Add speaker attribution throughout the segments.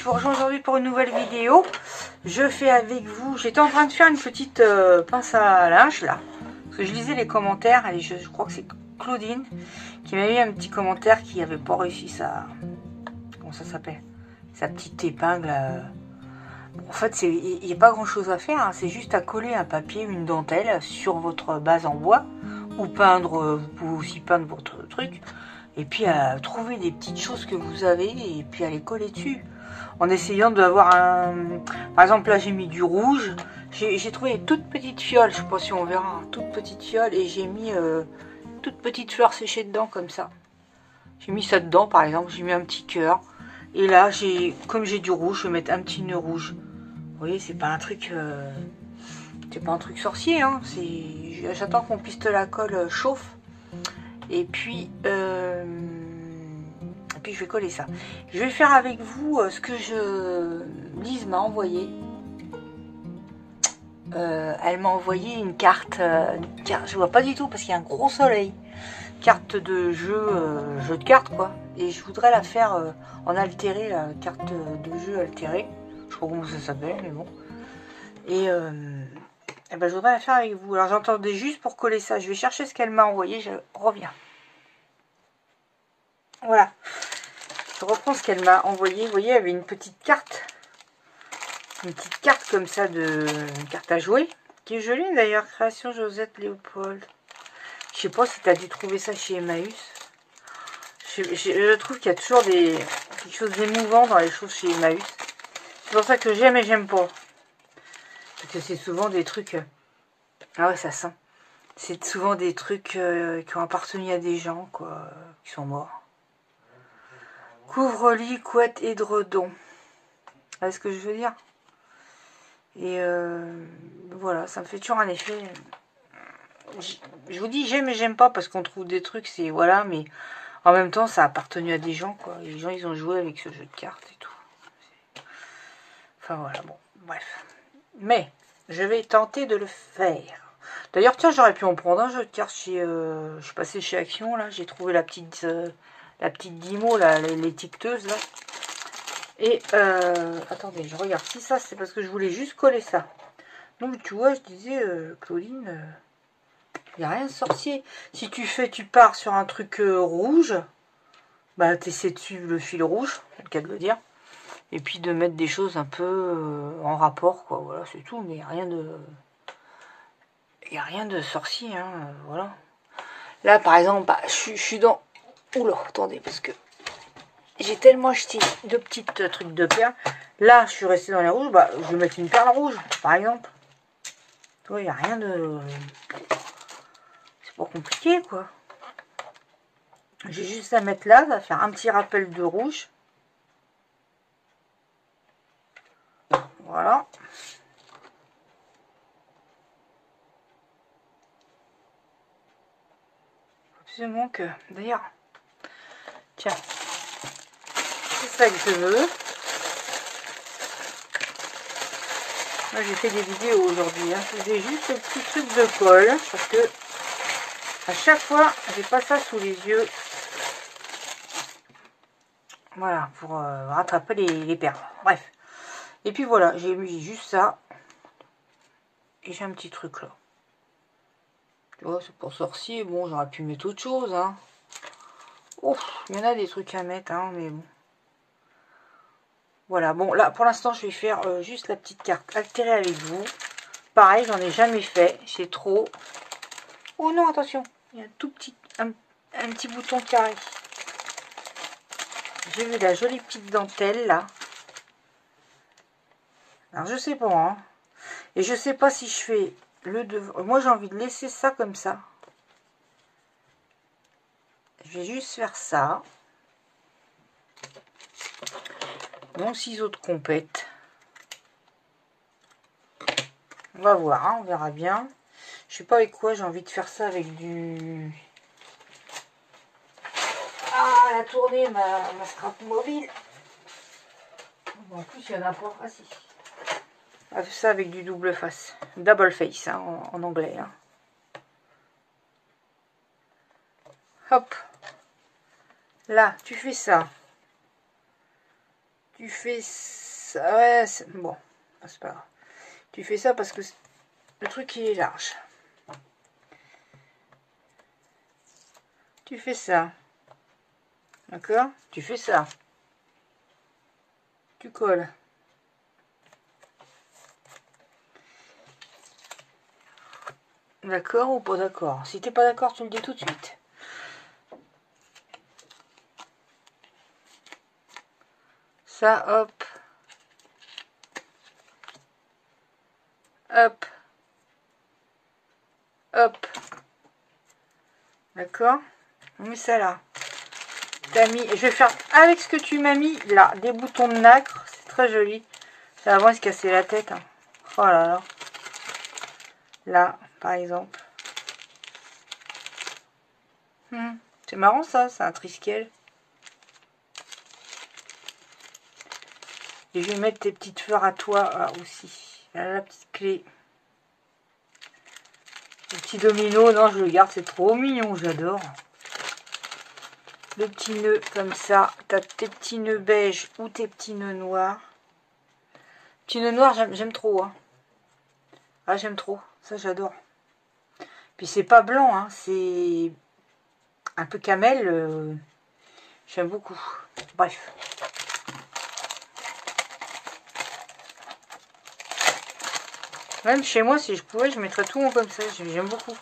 Speaker 1: je vous rejoins aujourd'hui pour une nouvelle vidéo. Je fais avec vous, j'étais en train de faire une petite pince à linge là, parce que je lisais les commentaires et je crois que c'est Claudine qui m'a mis un petit commentaire qui n'avait pas réussi sa, comment ça s'appelle, sa petite épingle. En fait, il n'y a pas grand chose à faire, hein, c'est juste à coller un papier, une dentelle sur votre base en bois, ou peindre, vous pouvez aussi peindre votre truc. Et puis à trouver des petites choses que vous avez et puis à les coller dessus. En essayant d'avoir un... Par exemple là j'ai mis du rouge. J'ai trouvé une toute petite fiole, je sais pas si on verra, une toute petite fiole. Et j'ai mis toute petite fleur séchée dedans comme ça. J'ai mis ça dedans par exemple, j'ai mis un petit cœur. Et là comme j'ai du rouge, je vais mettre un petit nœud rouge. Vous voyez, c'est pas un truc... c'est pas un truc sorcier, hein. J'attends qu'on piste la colle chauffe. Et puis je vais coller ça. Je vais faire avec vous ce que Lise m'a envoyé. Elle m'a envoyé une carte. Je vois pas du tout parce qu'il y a un gros soleil. Carte de jeu, jeu de cartes quoi. Et je voudrais la faire en altéré, la carte de jeu altérée. Je sais pas comment ça s'appelle, mais bon. Et ben, je voudrais la faire avec vous. Alors j'entendais juste pour coller ça. Je vais chercher ce qu'elle m'a envoyé. Je reviens. Voilà. Je reprends ce qu'elle m'a envoyé. Vous voyez, il y avait une petite carte. Une petite carte comme ça, une carte à jouer. Qui est jolie d'ailleurs. Création Josette Léopold. Je sais pas si tu as dû trouver ça chez Emmaüs. Je trouve qu'il y a toujours quelque chose d'émouvant dans les choses chez Emmaüs. C'est pour ça que j'aime et j'aime pas. Parce que c'est souvent des trucs... Ah ouais, ça sent. C'est souvent des trucs qui ont appartenu à des gens, quoi, qui sont morts. Couvre-lit, couette, édredon. Vous voyez ce que je veux dire? Et voilà, ça me fait toujours un effet. Je vous dis j'aime et j'aime pas parce qu'on trouve des trucs, c'est voilà, mais en même temps ça a appartenu à des gens, quoi. Les gens ils ont joué avec ce jeu de cartes et tout. Enfin voilà, bon, bref. Mais je vais tenter de le faire. D'ailleurs, tiens, j'aurais pu en prendre un jeu de cartes chez. Je suis passée chez Action là, j'ai trouvé la petite Dimo là, l'étiqueteuse là. Et attendez, je regarde. Si ça, c'est parce que je voulais juste coller ça. Donc tu vois, je disais, Claudine, il n'y a rien de sorcier. Si tu pars sur un truc rouge, bah tu essaies de suivre le fil rouge, c'est le cas de le dire. Et puis de mettre des choses un peu en rapport, quoi. Voilà, c'est tout. Mais il n'y a rien de... Il n'y a rien de sorcier, hein, voilà. Là, par exemple, bah, je suis dans... Oula, attendez, parce que j'ai tellement acheté de petites trucs de perles. Là, je suis restée dans les rouges. Bah, je vais mettre une perle rouge, par exemple. Tu vois, il n'y a rien de... C'est pas compliqué, quoi. J'ai juste à mettre là. Ça va faire un petit rappel de rouge. Voilà. Absolument que... D'ailleurs... Tiens. C'est ça que je veux. Moi j'ai fait des vidéos aujourd'hui, hein. Je faisais juste ce petit truc de colle parce que à chaque fois j'ai pas ça sous les yeux. Voilà, pour rattraper les perles. Bref. Et puis voilà, j'ai mis juste ça. Et j'ai un petit truc là. Tu vois, c'est pour sorcier. Bon, j'aurais pu mettre autre chose, hein. Ouf, il y en a des trucs à mettre, hein, mais bon. Voilà, bon, là, pour l'instant, je vais faire juste la petite carte altérée avec vous. Pareil, j'en ai jamais fait. C'est trop. Oh non, attention. Il y a un tout petit, un petit bouton carré. J'ai vu la jolie petite dentelle, là. Alors, je sais pas, hein. Et je sais pas si je fais le devant. Moi, j'ai envie de laisser ça comme ça. Je vais juste faire ça. Mon ciseau de compète. On va voir, hein, on verra bien. Je sais pas avec quoi j'ai envie de faire ça, avec du... Ah, elle a tourné ma scrap mobile. En plus, il y en a pas. Ah si. On va faire ça avec du double face. Double face, hein, en anglais. Hein. Hop. Là, tu fais ça. Tu fais ça. Ouais, bon, c'est pas grave. Tu fais ça parce que le truc il est large. Tu fais ça. D'accord? Tu fais ça. Tu colles. D'accord ou pas d'accord? Si t'es pas d'accord, tu le dis tout de suite. Ça, hop. Hop. Hop. D'accord? On met ça là. T'as mis. Je vais faire avec ce que tu m'as mis là. Des boutons de nacre. C'est très joli. Ça va vraiment se casser la tête. Hein. Oh là là. Là, par exemple. C'est marrant ça, c'est un triskel. Et je vais mettre tes petites fleurs à toi là, aussi. Là, la petite clé. Le petit domino, non, je le garde, c'est trop mignon, j'adore. Le petit nœud comme ça. T'as tes petits nœuds beige ou tes petits nœuds noirs. Petit nœud noir, j'aime trop. Hein. Ah, j'aime trop. Ça, j'adore. Puis c'est pas blanc, hein, c'est un peu camel. J'aime beaucoup. Bref. Même chez moi, si je pouvais, je mettrais tout comme ça. J'aime beaucoup.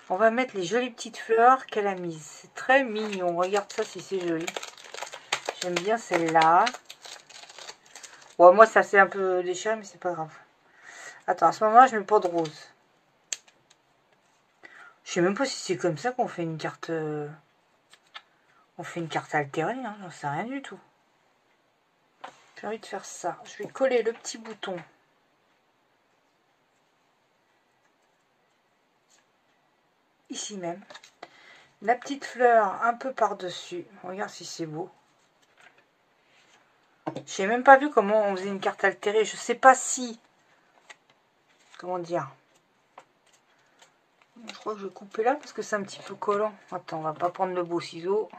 Speaker 1: On va mettre les jolies petites fleurs qu'elle a mises. C'est très mignon. Regarde ça si c'est joli. J'aime bien celle-là. Bon, moi, ça c'est un peu déchiré, mais c'est pas grave. Attends, à ce moment-là, je mets pas de rose. Je sais même pas si c'est comme ça qu'on fait une carte... On fait une carte altérée. Hein. J'en sais rien du tout. J'ai envie de faire ça. Je vais coller le petit bouton. Ici même. La petite fleur un peu par-dessus. Regarde si c'est beau. J'ai même pas vu comment on faisait une carte altérée. Je sais pas si... Comment dire? Je crois que je vais couper là parce que c'est un petit peu collant. Attends, on va pas prendre le beau ciseau.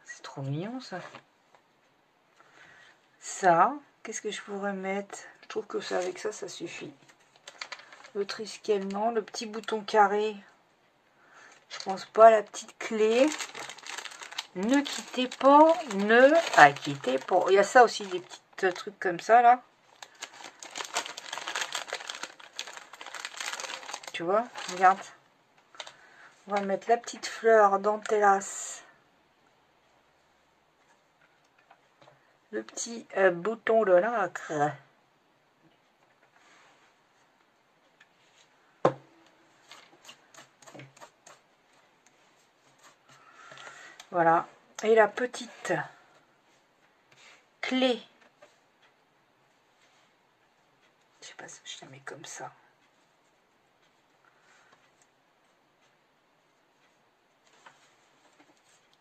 Speaker 1: C'est trop mignon ça. Ça, qu'est-ce que je pourrais mettre? Je trouve que ça, avec ça, ça suffit. Le triskel, non. Le petit bouton carré, je pense pas. La petite clé. Ne quittez pas. Ne quittez pas. Il y a ça aussi, des petits trucs comme ça là. Tu vois, regarde. On va mettre la petite fleur dentellasse. Le petit bouton de nacre. Voilà. Et la petite clé. Je sais pas si je la mets comme ça.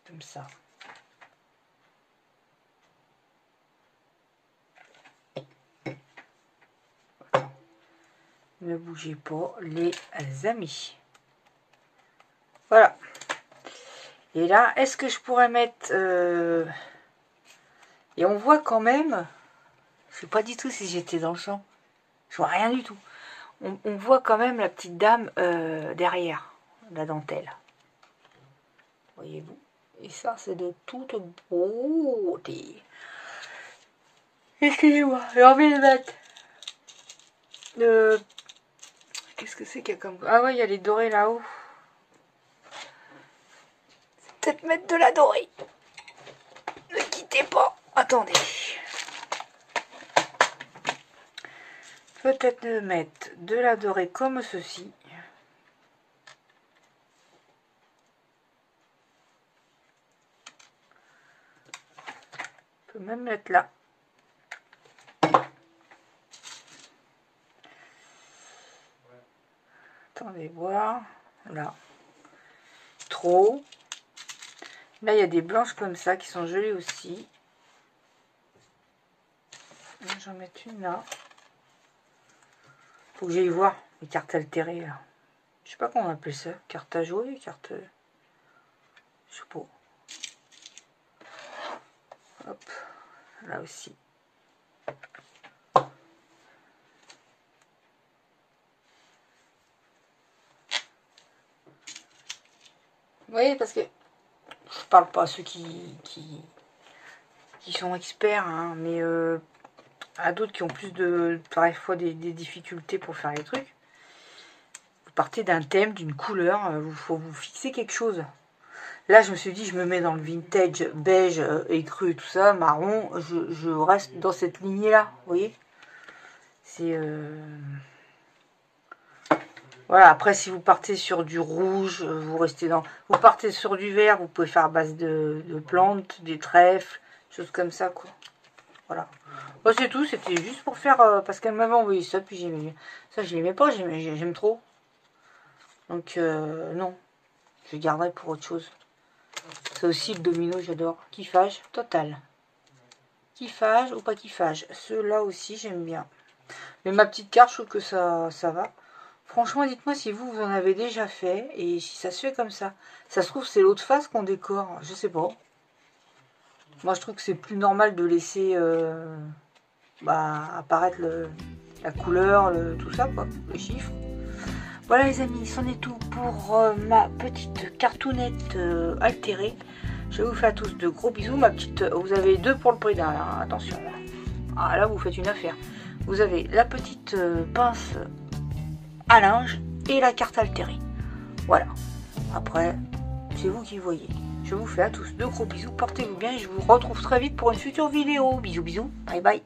Speaker 1: Comme ça. Ne bougez pas les amis. Voilà. Et là, est-ce que je pourrais mettre... Et on voit quand même... Je sais pas du tout si j'étais dans le champ. Je vois rien du tout. On voit quand même la petite dame derrière la dentelle. Voyez-vous? Et ça, c'est de toute beauté. Excusez-moi, j'ai envie de mettre... Qu'est-ce que c'est qu'il y a comme... Ah ouais, il y a les dorés là-haut. Peut-être mettre de la dorée. Ne quittez pas. Attendez. Peut-être mettre de la dorée comme ceci. On peut même mettre là. Attendez, voir. Là. Trop. Là, il y a des blanches comme ça qui sont jolies aussi. J'en mets une là. Faut que j'aille voir les cartes altérées là. Je sais pas comment on appelle ça. Carte à jouer, carte... Je sais pas. Hop, là aussi. Oui, parce que je parle pas à ceux qui sont experts, hein, mais à d'autres qui ont plus de, parfois des difficultés pour faire les trucs. Vous partez d'un thème, d'une couleur, il faut vous fixer quelque chose. Là, je me suis dit, je me mets dans le vintage, beige, écru, tout ça, marron, je reste dans cette lignée-là, vous voyez. C'est... Voilà, après, si vous partez sur du rouge, vous restez dans... Vous partez sur du vert, vous pouvez faire à base de plantes, des trèfles, choses comme ça, quoi. Voilà. Bon, c'est tout, c'était juste pour faire... parce qu'elle m'avait envoyé ça, puis j'aimais bien. Ça, je l'aimais pas, j'aime trop. Donc, non. Je garderai pour autre chose. Ça aussi, le domino, j'adore. Kiffage total. Kiffage ou pas kiffage. Ceux-là aussi, j'aime bien. Mais ma petite carte, je trouve que ça va. Franchement, dites-moi si vous en avez déjà fait et si ça se fait comme ça. Ça se trouve, c'est l'autre face qu'on décore. Je sais pas. Moi, je trouve que c'est plus normal de laisser apparaître la couleur, tout ça, quoi, le chiffre. Voilà les amis, c'en est tout pour ma petite cartoonette altérée. Je vous fais à tous de gros bisous. Ma petite, vous avez 2 pour le prix d'un, hein, attention. Ah là, vous faites une affaire. Vous avez la petite pince à linge et la carte altérée. Voilà. Après, c'est vous qui voyez. Je vous fais à tous de gros bisous. Portez-vous bien et je vous retrouve très vite pour une future vidéo. Bisous, bisous. Bye bye.